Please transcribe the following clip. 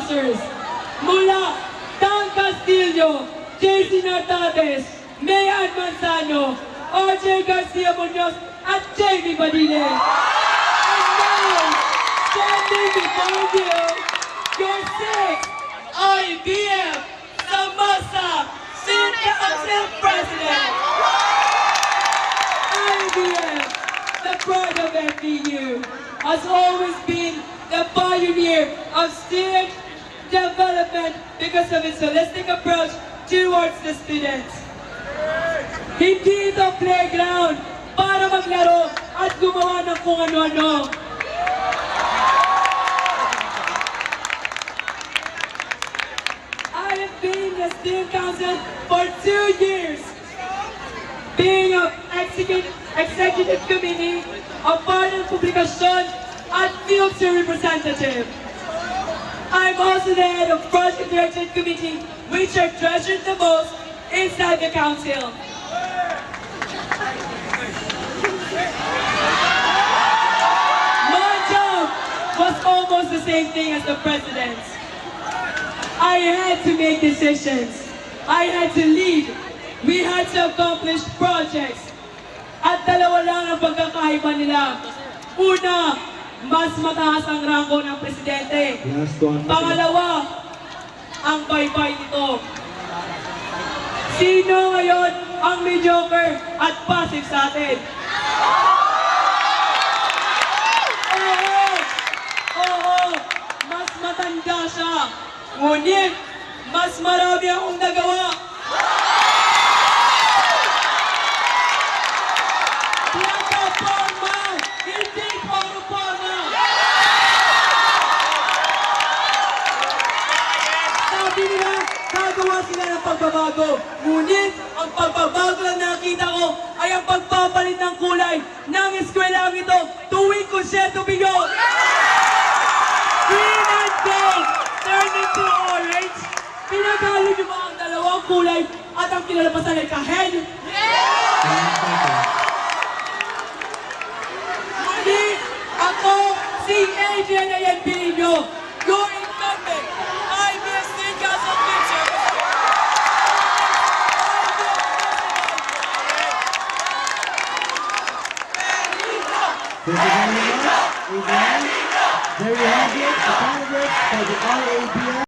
sponsors mula Dan Castillo, JC Nartates, Mayan Manzano, RJ Garcia Munoz, at Jamie Badile. And now, standing before you, your sixth IBF Samasa Student Council President. IBF, the pride of FDU, has always been the pioneer of student development because of its holistic approach towards the students. Hindi ito playground para maglaro at gumawa ng kung ano-ano. I have been the student council for 2 years, being an executive committee, a part of publikasyon, at future representative. I'm also the head of project direction committee, which are treasured the most inside the council. My job was almost the same thing as the president's. I had to make decisions. I had to lead. We had to accomplish projects. At dalawa lang ang pagkakaiba nila. Una, mas mataas ang ranggo ng presidente. Pangalawa, ang baybay nito. Sino ngayon ang mediocre at passive sa atin? Oo, mas matanda siya. Ngunit, mas marami akong nagawa. Plataforma, hindi paruporma. Sabi nila, gagawa sila ng pagbabago. Ngunit, ang pagbabago lang nakita ko ay ang pagpapalit ng kulay ng eskwelahan ito tuwing konsyerto bigo. Green and gold turn into orange. Pinagalo niyo ba ang dalawang kulay at ang kinalabasan ay kahel? Ngunit, ako si Adrian Ayan Pilino, your incumbent, IBS State Council Picture. Thank you very much. There you have it, the candidates for the RABF.